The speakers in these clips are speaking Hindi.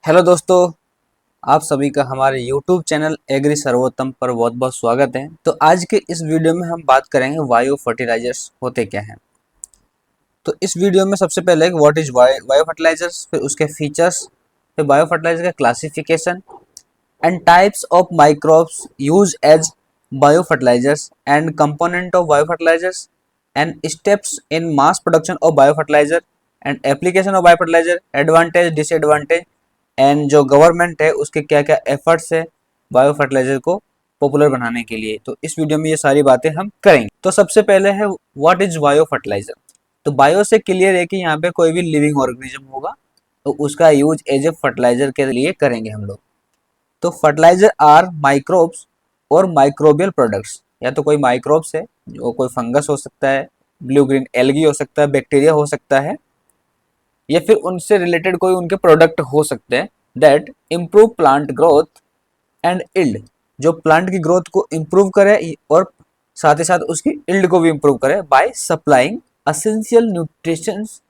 हेलो दोस्तों, आप सभी का हमारे YouTube चैनल एग्री सर्वोत्तम पर बहुत बहुत स्वागत है। तो आज के इस वीडियो में हम बात करेंगे बायो फर्टिलाइजर्स होते क्या हैं। तो इस वीडियो में सबसे पहले व्हाट इज बायो फर्टिलाइजर्स, फिर उसके फीचर्स, फिर बायो फर्टिलाइजर का classification and types of microbes use as bio fertilisers and component of bio fertilisers and steps in mass production of bio fertiliser and application of bio fertiliser, advantage disadvantage and जो गवर्नमेंट है उसके क्या क्या एफर्ट्स है बायो फर्टिलाइजर को पॉपुलर बनाने के लिए। तो इस वीडियो में ये सारी बातें हम करेंगे। तो सबसे पहले है व्हाट इज बायो फर्टिलाइजर। तो बायो से क्लियर है कि यहाँ पे कोई भी लिविंग ऑर्गेनिज्म होगा तो उसका यूज एज ए फर्टिलाइजर के लिए करेंगे हम लोग। तो फर्टिलाइजर आर माइक्रोब्स और माइक्रोबियल प्रोडक्ट्स, या तो कोई माइक्रोब्स है जो कोई फंगस हो सकता है, ब्लू ग्रीन एल्गी हो सकता है, बैक्टीरिया हो सकता है, या फिर उनसे रिलेटेड कोई उनके प्रोडक्ट हो सकते हैं that improve plant growth and yield, जो प्लांट की ग्रोथ को इम्प्रूव करे और साथ ही साथ उसकी इल्ड को भी इम्प्रूव करे by supplying essential nutritions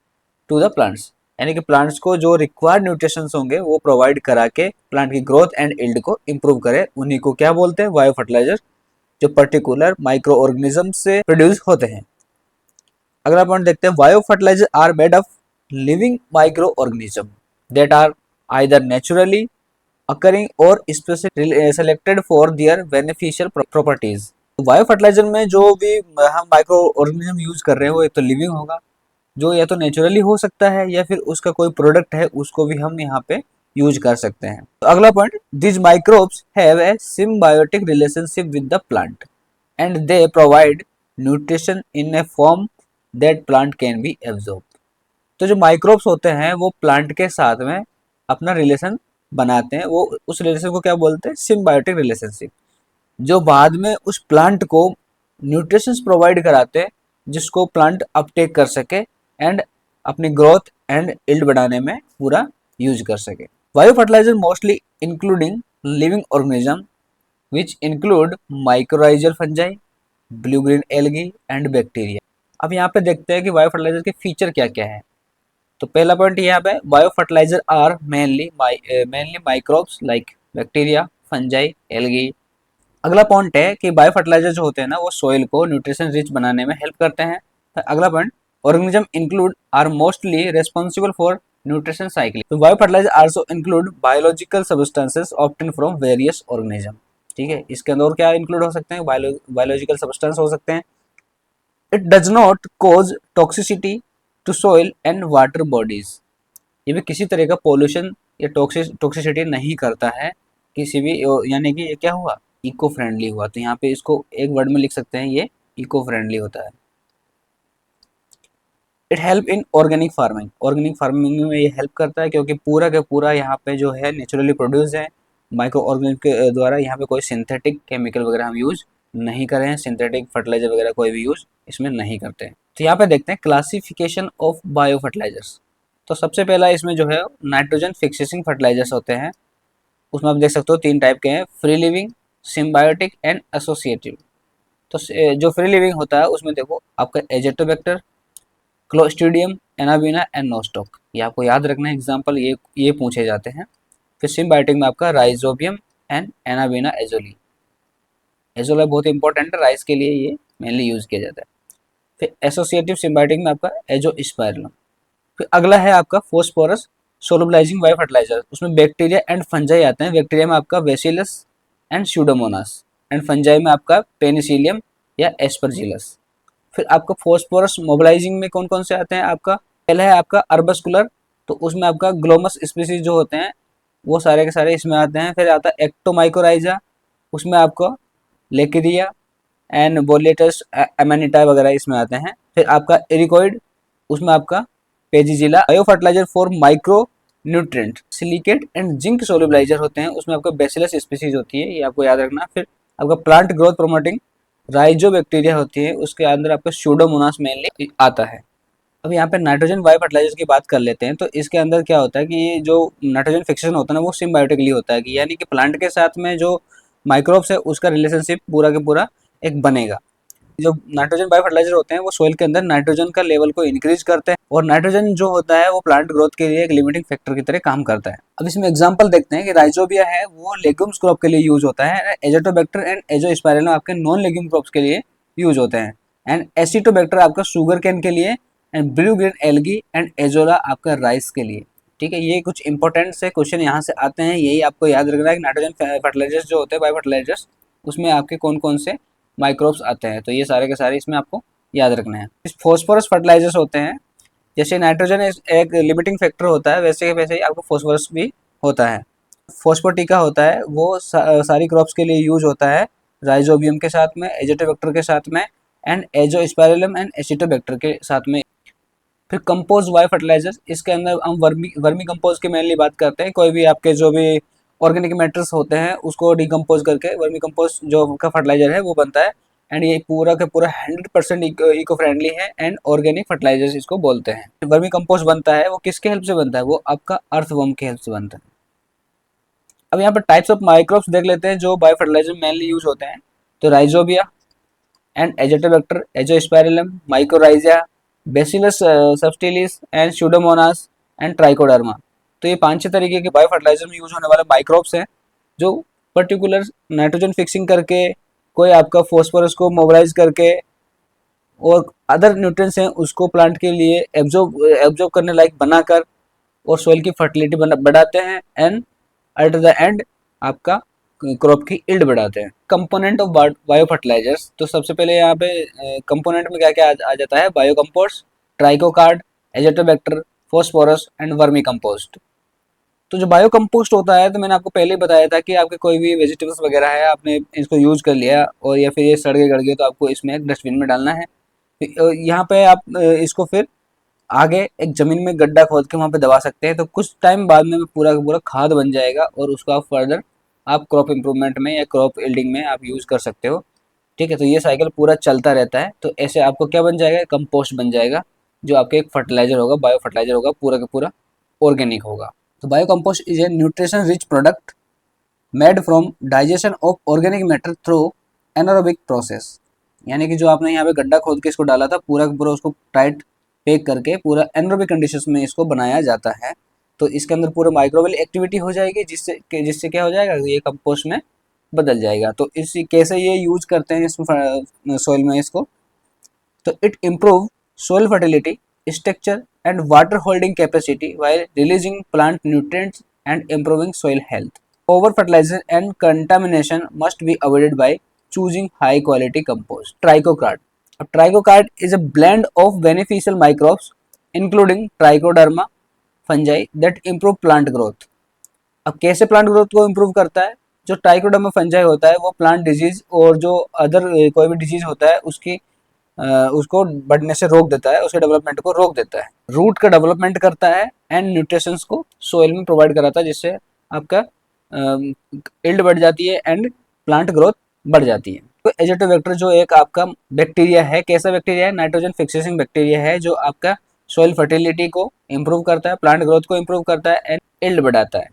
to the plants. यानी कि प्लांट्स को जो रिक्वायर्ड न्यूट्रिशंस होंगे वो प्रोवाइड करा के प्लांट की ग्रोथ एंड इल्ड को इम्प्रूव करे, उन्हीं को क्या बोलते हैं, बायो फर्टिलाइजर, जो पर्टिकुलर माइक्रो ऑर्गेनिज्म से प्रोड्यूस होते हैं। अगला पॉइंट देखते हैं, bio fertiliser are made of living microorganism that are either naturally occurring or specially selected for their beneficial properties। तो बायो फर्टिलाइजर में जो भी हम माइक्रो ऑर्गेनिज्म यूज कर रहे हैं वो एक तो लिविंग होगा, जो या तो नेचुरली हो सकता है या फिर उसका कोई प्रोडक्ट है उसको भी हम यहाँ पे यूज कर सकते हैं। तो अगला point, this microbes have a symbiotic relationship with the plant and they provide nutrition in A form that plant can be absorb. तो जो माइक्रोब्स होते हैं वो प्लांट के साथ में अपना रिलेशन बनाते हैं, वो उस रिलेशन को क्या बोलते हैं, सिम्बायोटिक रिलेशनशिप, जो बाद में उस प्लांट को न्यूट्रिशंस प्रोवाइड कराते हैं जिसको प्लांट अपटेक कर सके एंड अपनी ग्रोथ एंड इल्ड बढ़ाने में पूरा यूज कर सके। Bio fertiliser mostly including living organism which include mycorrhizal fungi, blue green algae and bacteria. अब यहाँ पे देखते हैं कि बायो फर्टिलाइजर के फीचर क्या क्या है। तो पहला पॉइंट यहाँ पे, bio fertiliser are mainly microbes like bacteria, fungi, algae. अगला पॉइंट है कि बायो फर्टिलाइजर जो होते हैं ना वो सॉइल को न्यूट्रिशन रिच बनाने में हेल्प करते हैं। तो अगला point, organism include are mostly responsible for nutrition cycle. तो bio fertiliser also include biological substances obtain from various organism. ठीक है, इसके अंदर और क्या इंक्लूड हो सकते हैं, बायोलॉजिकल सब्सटेंस हो सकते हैं। It does not cause toxicity to soil and water bodies. ये भी किसी तरह का पोल्यूशन या टॉक्सिसिटी नहीं करता है किसी भी, यानी कि ये क्या हुआ, इको फ्रेंडली हुआ। तो यहाँ पे इसको एक वर्ड में लिख सकते हैं, ये इको फ्रेंडली होता है। It help in organic farming, organic farming में ये हेल्प करता है क्योंकि पूरा का पूरा यहाँ पे जो है नेचुरली प्रोड्यूस है माइक्रो ऑर्गेनिक के द्वारा। यहाँ पे कोई सिंथेटिक केमिकल वगैरह हम यूज नहीं कर रहे हैं, सिंथेटिक फर्टिलाइजर वगैरह कोई भी यूज इसमें नहीं करते हैं। तो यहाँ पे देखते हैं क्लासिफिकेशन ऑफ बायो फर्टिलाइजर्स। तो सबसे पहला इसमें जो है नाइट्रोजन फिक्सेसिंग फर्टिलाइजर्स होते हैं। उसमें आप देख सकते हो तीन टाइप के हैं, free living, symbiotic and associative. तो जो फ्री लिविंग होता है उसमें देखो आपका Azotobacter, clostridium, anabaena and Nostoc, ये आपको याद रखना है, एग्जाम्पल ये पूछे जाते हैं। फिर सिम्बायोटिक में आपका राइजोबियम एंड एनाबीना एजोली। एजोला बहुत इंपॉर्टेंट है, राइस के लिए ये मेनली यूज किया जाता है। फिर एसोसिएटिव सिम्बायोटिक में आपका एजोस्पाइरलम। फिर अगला है आपका फोस्फोरस सोलुबलाइजिंग बायो फर्टिलाइजर, उसमें बैक्टीरिया एंड फंजाई आते हैं। बैक्टीरिया में आपका bacillus and pseudomonas and fungi में आपका पेनिसिलियम या एस्परजिलस। फिर आपका फोस्फोरस मोबिलाइजिंग में कौन कौन से आते हैं, आपका पहला है आपका अर्बस्कुलर, तो उसमें आपका ग्लोमस स्पीसीज जो होते हैं वो सारे के सारे इसमें आते हैं। फिर आता है एक्टोमाइकोराइजा, उसमें आपको लेकिरिया एंड बोलेटस एमानिटा वगैरह इसमें आते हैं। फिर आपका एरिकोइड, उसमें आपका पेजिजिला। Bio fertiliser for micro nutrient, silicate and zinc solubiliser होते हैं, उसमें आपका बेसिलस स्पीसीज होती है, ये आपको याद रखना। फिर आपका प्लांट ग्रोथ प्रोमोटिंग राइजो बैक्टीरिया होती है, उसके अंदर आपका स्यूडोमोनास मेनली आता है। अब यहाँ पे नाइट्रोजन बायो फर्टिलाइजर की बात कर लेते हैं। तो इसके अंदर क्या होता है कि ये जो नाइट्रोजन फिक्सेशन होता है ना वो सिम्बायोटिकली होता है, कि यानी कि प्लांट के साथ में जो माइक्रोब्स है उसका रिलेशनशिप पूरा के पूरा एक बनेगा। जो नाइट्रोजन बायो फर्टिलाइजर होते हैं वो सोइल के अंदर नाइट्रोजन का लेवल को इंक्रीज करते हैं, और नाइट्रोजन जो होता है वो प्लांट ग्रोथ के लिए एक लिमिटिंग फैक्टर की तरह काम करता है। अब इसमें एग्जांपल देखते हैं कि राइजोबिया है वो लेग्यूम्स क्रॉप के लिए यूज होता है, एजोटोबैक्टर एंड एजोस्पाइरलम आपके नॉन लेग्यूम क्रॉप्स के लिए यूज होते हैं, एंड एसिटोबैक्टर आपका शुगर केन के लिए, and blue green algae and azolla आपका राइस के लिए। ठीक है, ये कुछ इंपॉर्टेंट से क्वेश्चन यहाँ से आते हैं, यही आपको याद रखना है कि नाइट्रोजन फर्टिलाइजर्स जो होते हैं बायो फर्टिलाइजर्स उसमें आपके कौन कौन से माइक्रोब्स आते हैं, तो ये सारे के सारे इसमें आपको याद रखना है। इस फॉस्फोरस फर्टिलाइजर्स होते हैं, जैसे नाइट्रोजन एक लिमिटिंग फैक्टर होता है वैसे वैसे ही आपको फॉस्फोरस भी होता है। फॉस्फोटिका होता है वो सारी क्रॉप्स के लिए यूज होता है, राइजोबियम के साथ में, एजोटोबैक्टर के साथ में, एंड एजोस्पाइरलम एंड एसिटोबैक्टर के साथ में। फिर कंपोज बायो फर्टिलाइजर्स, इसके अंदर हम वर्मी कंपोज की मेनली बात करते हैं, कोई भी आपके जो भी ऑर्गेनिक मैटर्स होते हैं उसको डिकम्पोज करके वर्मी कंपोज जो का फर्टिलाइजर है वो बनता है, एंड ये पूरा का पूरा 100% इको फ्रेंडली है एंड ऑर्गेनिक फर्टिलाइजर्स इसको बोलते हैं। वर्मी कंपोस्ट बनता है वो किसके हेल्प से बनता है, वो आपका अर्थवर्म के हेल्प से बनता है। अब यहाँ पर टाइप्स ऑफ माइक्रोब्स देख लेते हैं जो बायो फर्टिलाइजर मेनली यूज होते हैं, तो rhizobia and azotobacter, azospirillum, mycorrhiza, bacillus subtilis and pseudomonas and trichoderma. तो ये 5-6 तरीके के बायो फर्टिलाइजर में यूज होने वाले माइक्रोब्स हैं जो पर्टिकुलर नाइट्रोजन फिक्सिंग करके, कोई आपका फॉस्फोरस को मोबिलाइज करके और अदर न्यूट्रिएंट्स हैं उसको प्लांट के लिए एब्जॉर्ब करने लायक बनाकर और सॉइल की फर्टिलिटी बढ़ाते हैं, एंड एट द एंड आपका क्रॉप की इल्ड बढ़ाते हैं। कंपोनेंट ऑफ बायो फर्टिलाइजर्स, तो सबसे पहले यहाँ पे कंपोनेंट में क्या क्या आ जाता है, bio compost, trichocard, azotobacter, phosphorus and vermi compost. तो जो बायो कंपोस्ट होता है तो मैंने आपको पहले ही बताया था कि आपके कोई भी वेजिटेबल्स वगैरह है आपने इसको यूज कर लिया और या फिर ये सड़ गए गड़ गए तो आपको इसमें एक डस्टबिन में डालना है। यहाँ पे आप इसको फिर आगे एक जमीन में गड्ढा खोद के वहाँ पे दबा सकते हैं, तो कुछ टाइम बाद में पूरा का पूरा खाद बन जाएगा और उसको आप फर्दर आप क्रॉप इम्प्रूवमेंट में या क्रॉप यील्डिंग में आप यूज़ कर सकते हो। ठीक है, तो ये साइकिल पूरा चलता रहता है, तो ऐसे आपको क्या बन जाएगा, कंपोस्ट बन जाएगा जो आपके एक फर्टिलाइजर होगा, बायो फर्टिलाइजर होगा, पूरा का पूरा ऑर्गेनिक होगा। तो bio compost is a nutrition rich product made from digestion of organic matter through anaerobic process. यानी कि जो आपने यहाँ पे गड्ढा खोद के इसको डाला था पूरा का पूरा उसको टाइट पैक करके पूरा एनारोबिक कंडीशंस में इसको बनाया जाता है, तो इसके अंदर पूरा माइक्रोबियल एक्टिविटी हो जाएगी जिससे क्या हो जाएगा, ये कंपोस्ट में बदल जाएगा। तो इस कैसे ये यूज करते हैं इसमें सॉइल में इसको, तो it improve soil fertility, structure and water holding capacity while releasing plant nutrients and improving soil health. Over fertilization and contamination must be avoided by choosing high quality compost. Trichocard. A trichocard is a blend of beneficial microbes including trichoderma fungi that improve plant growth. अब कैसे प्लांट ग्रोथ को इम्प्रूव करता है, जो ट्राइकोडर्मा फंजाई होता है वो प्लांट डिजीज और जो अदर कोई भी डिजीज होता है उसको बढ़ने से रोक देता है, उसके डेवलपमेंट को रोक देता है, रूट का डेवलपमेंट करता है एंड न्यूट्रिशंस को सोइल में प्रोवाइड कराता है, जिससे आपका इल्ड बढ़ जाती है एंड प्लांट ग्रोथ बढ़ जाती है। तो एजोटोबैक्टर जो एक आपका बैक्टीरिया है, कैसा बैक्टीरिया है, नाइट्रोजन फिक्सेसिंग बैक्टीरिया है जो आपका सोइल फर्टिलिटी को इम्प्रूव करता है, प्लांट ग्रोथ को इम्प्रूव करता है एंड इल्ड बढ़ाता है।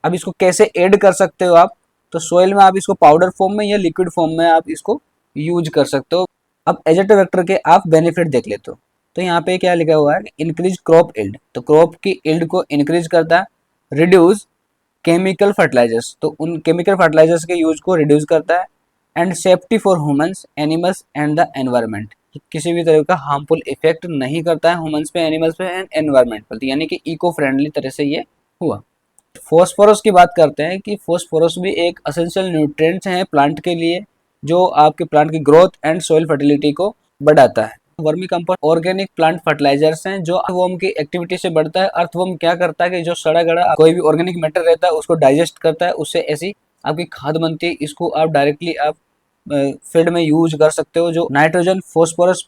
अब इसको कैसे ऐड कर सकते हो आप, तो सोइल में आप इसको पाउडर फॉर्म में या लिक्विड फॉर्म में आप इसको यूज कर सकते हो। अब एजोटोबैक्टर के आप बेनिफिट देख लेते हो, तो यहाँ पे क्या लिखा हुआ है, इंक्रीज क्रॉप इल्ड, तो क्रॉप की इल्ड को इंक्रीज करता है, रिड्यूस केमिकल फर्टिलाइजर्स, तो उन केमिकल फर्टिलाइजर्स के यूज को रिड्यूस करता है, and safety for humans, animals and the environment, किसी भी तरह का हार्मफुल इफेक्ट नहीं करता है ह्यूमंस पे, एनिमल्स पे एंड एनवायरनमेंट पर, यानी कि इको फ्रेंडली तरह से ये हुआ। फॉस्फोरस की बात करते हैं कि फॉस्फोरस भी एक असेंशियल न्यूट्रिएंट्स है प्लांट के लिए जो आपके प्लांट की ग्रोथ एंड सॉइल फर्टिलिटी को बढ़ाता है। Vermi compost organic plant fertilisers हैं जो अर्थवर्म की एक्टिविटी से बढ़ता है। अर्थवर्म क्या करता है कि जो सड़ा गड़ा कोई भी ऑर्गेनिक मैटर रहता है उसको डाइजेस्ट करता है, उससे ऐसी आपकी खाद बनती है, इसको आप डायरेक्टली आप फील्ड में यूज कर सकते हो, जो नाइट्रोजन, फॉस्फोरस,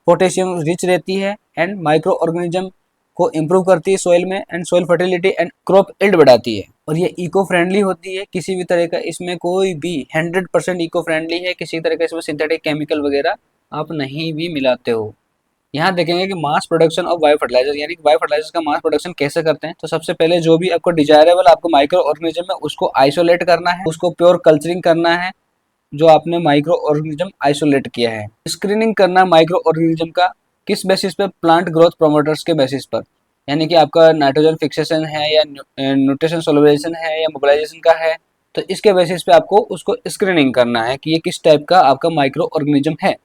पोटेशियम रिच रहती है एंड माइक्रो ऑर्गेनिज्म को इम्प्रूव करती है सोइल में and soil fertility and crop yield बढ़ाती है, और ये इको फ्रेंडली होती है, किसी भी तरह का इसमें कोई भी 100% इको फ्रेंडली है, किसी तरह का इसमें सिंथेटिक केमिकल वगैरह आप नहीं भी मिलाते हो। यहाँ देखेंगे कि mass production of bio fertiliser, यानी कि बायो फर्टिलाइजर का मास प्रोडक्शन कैसे करते हैं, तो सबसे पहले जो भी आपको डिजायरेबल आपको माइक्रो ऑर्गेनिज्म है उसको आइसोलेट करना है, उसको प्योर कल्चरिंग करना है, जो आपने माइक्रो ऑर्गेनिज्म आइसोलेट किया है। स्क्रीनिंग करना माइक्रो ऑर्गेनिज्म का किस बेसिस पे? प्लांट ग्रोथ प्रोमोटर्स के बेसिस पर, यानी कि आपका नाइट्रोजन फिक्सेशन है या न्यूट्रिशन सोलुबलाइजेशन है या मोबिलाइजेशन का है, तो इसके बेसिस पे आपको उसको स्क्रीनिंग करना है कि ये किस टाइप का आपका माइक्रो ऑर्गेनिज्म है।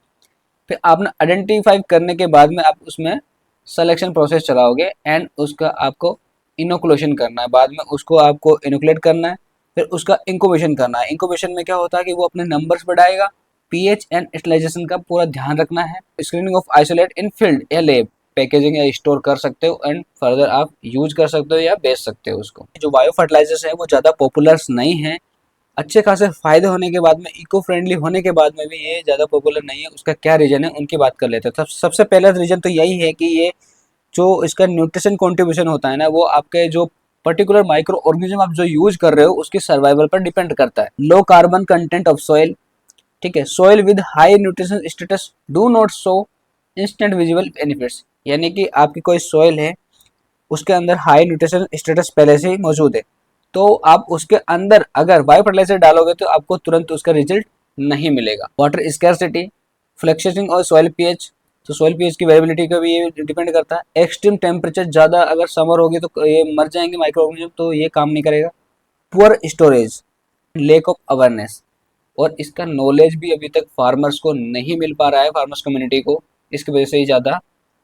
फिर आपने आइडेंटिफाई करने के बाद में आप उसमें सिलेक्शन प्रोसेस चलाओगे एंड उसका आपको इनोकुलेशन करना है, बाद में उसको आपको इनोकुलेट करना है, फिर उसका इंक्यूबेशन करना है। इंक्यूबेशन में क्या होता है कि वो अपने नंबर्स बढ़ाएगा, पीएच एंड स्टरलाइजेशन का पूरा ध्यान रखना है। Screening of isolate in field या लैब, पैकेजिंग या स्टोर कर सकते हो एंड फर्दर आप यूज कर सकते हो या बेच सकते हो उसको। जो बायो फर्टिलाइजर्स है वो ज़्यादा पॉपुलर नहीं है, अच्छे खासे फायदे होने के बाद में, इको फ्रेंडली होने के बाद में भी ये ज़्यादा पॉपुलर नहीं है। उसका क्या रीज़न है उनकी बात कर लेते हैं। सबसे पहला रीज़न तो यही है कि ये जो इसका न्यूट्रिशन कंट्रीब्यूशन होता है ना, वो आपके जो पर्टिकुलर माइक्रो ऑर्गेनिज्म आप जो यूज कर रहे हो उसके सर्वाइवल पर डिपेंड करता है। Low carbon content of soil, ठीक है, soil with high nutrition status do not show instant visible benefits, यानी कि आपकी कोई सॉइल है उसके अंदर हाई न्यूट्रिशन स्टेटस पहले से ही मौजूद है, तो आप उसके अंदर अगर बायो फर्टिलाइजर डालोगे तो आपको तुरंत उसका रिजल्ट नहीं मिलेगा। वाटर स्कैरसिटी, फ्लक्चुएटिंग और सॉइल पीएच, तो सॉइल पीएच की वेरिएबिलिटी का भी ये डिपेंड करता है। एक्सट्रीम टेम्परेचर, ज़्यादा अगर समर होगी तो ये मर जाएंगे माइक्रो ऑर्गेनिज्म, तो ये काम नहीं करेगा। Poor storage, lake of awareness, और इसका नॉलेज भी अभी तक फार्मर्स को नहीं मिल पा रहा है, फार्मर्स कम्युनिटी को, इसकी वजह से ही ज़्यादा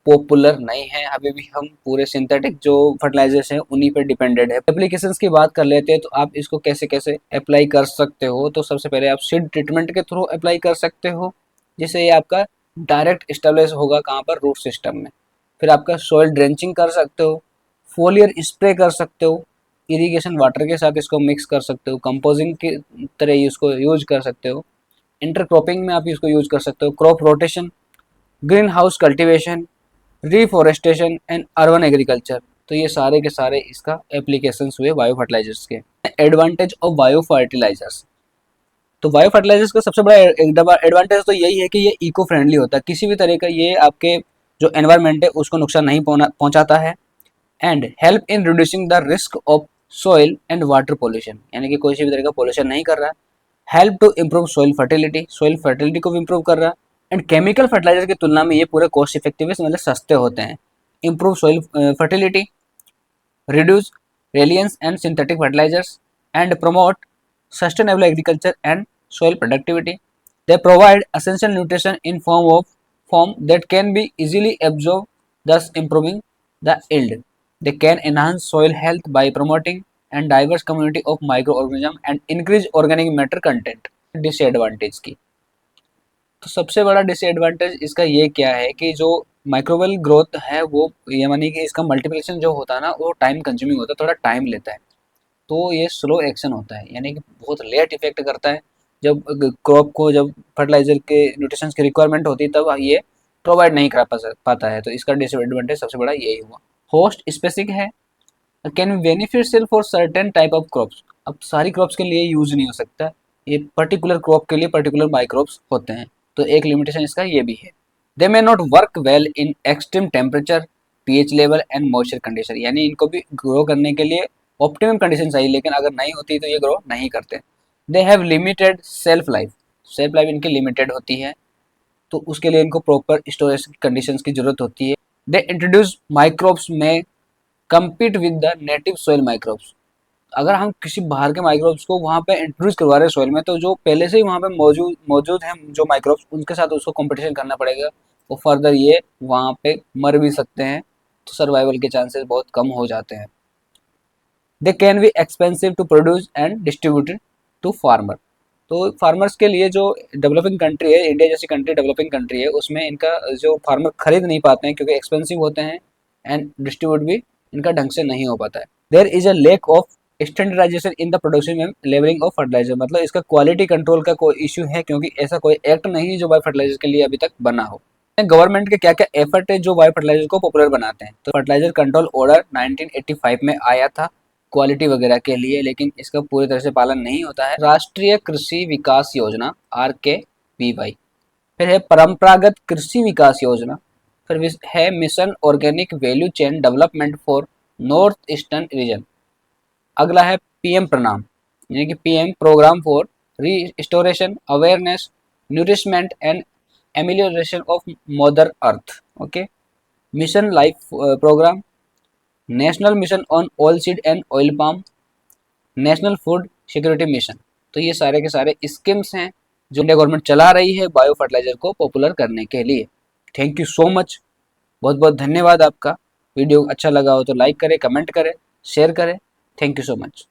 पॉपुलर नहीं है। अभी भी हम पूरे सिंथेटिक जो फर्टिलाइजर्स हैं उन्हीं पर डिपेंडेड है। एप्लीकेशंस की बात कर लेते हैं, तो आप इसको कैसे कैसे अप्लाई कर सकते हो। तो सबसे पहले आप सीड ट्रीटमेंट के थ्रू अप्लाई कर सकते हो, जिससे ये आपका डायरेक्ट स्टेब्लिश होगा कहाँ पर? रूट सिस्टम में। फिर आपका सॉइल ड्रेंचिंग कर सकते हो, फोलियर स्प्रे कर सकते हो, इरिगेशन वाटर के साथ इसको मिक्स कर सकते हो, कंपोजिंग की तरह इसको यूज कर सकते हो, इंटरक्रॉपिंग में आप इसको यूज कर सकते हो, crop rotation, green house cultivation, reforestation and urban agriculture, तो ये सारे के सारे इसका एप्लीकेशंस हुए बायो फर्टिलाइजर्स के। एडवांटेज ऑफ बायो फर्टिलाइजर्स, तो बायो फर्टिलाइजर्स का सबसे बड़ा एडवांटेज तो यही है कि ये इको फ्रेंडली होता है, किसी भी तरह का ये आपके जो एनवायरनमेंट है उसको नुकसान नहीं पहुंचाता है। And help in reducing the risk of soil and water pollution, यानी कि कोई भी तरह का पोल्यूशन नहीं कर रहा है। Help to improve soil fertility को भी इम्प्रूव कर रहा है। एंड केमिकल फर्टिलाइजर की तुलना में ये पूरे कॉस्ट इफेक्टिव है, मतलब सस्ते होते हैं। Improve soil fertility, reduce reliance and synthetic fertilisers, and promote sustainable agriculture and soil productivity. They provide essential nutrition in form that can be easily absorbed, thus improving the yield. They can enhance soil health by promoting and diverse community of microorganisms and increase organic matter content. Disadvantage की, तो सबसे बड़ा डिसएडवांटेज इसका ये क्या है कि जो माइक्रोवेल ग्रोथ है वो ये मानी कि इसका मल्टीप्लिकेशन जो होता है ना वो टाइम कंज्यूमिंग होता है, थोड़ा टाइम लेता है, तो ये स्लो एक्शन होता है, यानी कि बहुत लेट इफेक्ट करता है। जब क्रॉप को जब फर्टिलाइजर के न्यूट्रिशंस की रिक्वायरमेंट होती है तब ये प्रोवाइड नहीं करा पाता है, तो इसका डिसएडवांटेज सबसे बड़ा यही हुआ। होस्ट स्पेसिफिक है, can be beneficial for certain type of crops, अब सारी क्रॉप्स के लिए यूज नहीं हो सकता, ये पर्टिकुलर क्रॉप के लिए पर्टिकुलर माइक्रोब्स होते हैं, तो एक लिमिटेशन इसका ये भी है। They may not work well in extreme temperature, pH level and moisture condition, यानी इनको भी ग्रो करने के लिए ऑप्टिमम कंडीशन चाहिए, लेकिन अगर नहीं होती तो ये ग्रो नहीं करते। They have limited self life इनकी लिमिटेड होती है, तो उसके लिए इनको प्रॉपर स्टोरेज कंडीशंस की जरूरत होती है। दे इंट्रोड्यूस माइक्रोब्स में compete with the native soil microbes, अगर हम किसी बाहर के माइक्रोब्स को वहाँ पे इंट्रोड्यूस करवा रहे हैं सॉइल में, तो जो पहले से ही वहाँ पे मौजूद हैं जो माइक्रोब्स, उनके साथ उसको कंपटीशन करना पड़ेगा, और फर्दर ये वहाँ पे मर भी सकते हैं, तो सर्वाइवल के चांसेस बहुत कम हो जाते हैं। They can be expensive to produce and distributed to farmer, तो फार्मर्स के लिए जो डेवलपिंग कंट्री है, इंडिया जैसी कंट्री डेवलपिंग कंट्री है, उसमें इनका जो फार्मर खरीद नहीं पाते हैं क्योंकि एक्सपेंसिव होते हैं, एंड डिस्ट्रीब्यूट भी इनका ढंग से नहीं हो पाता है। There is a lack of standardisation in the production and levelling of fertiliser, मतलब इसका क्वालिटी कंट्रोल का कोई इश्यू है, क्योंकि ऐसा कोई एक्ट नहीं है जो बायो फर्टिलाइजर के लिए अभी तक बना हो। गवर्नमेंट के क्या क्या एफर्ट है जो बायो फर्टिलाइजर को पॉपुलर बनाते हैं, तो फर्टिलाइजर कंट्रोल ऑर्डर 1985 में आया था क्वालिटी वगैरह के लिए, लेकिन इसका पूरी तरह से पालन नहीं होता है। राष्ट्रीय कृषि विकास योजना RKVY, फिर है परंपरागत कृषि विकास योजना, फिर है mission organic value chain development for north eastern region, अगला है PM प्रणाम, यानी कि PM programme for restoration, awareness, nourishment and amelioration of mother earth. Okay, mission life programme, national mission on oil seed and oil palm, national food security mission. तो ये सारे के सारे स्कीम्स हैं जो इंडिया गवर्नमेंट चला रही है बायो फर्टिलाइजर को पॉपुलर करने के लिए। थैंक यू सो मच, बहुत बहुत धन्यवाद आपका। वीडियो अच्छा लगा हो तो लाइक करें, कमेंट करें, शेयर करें। Thank you so much.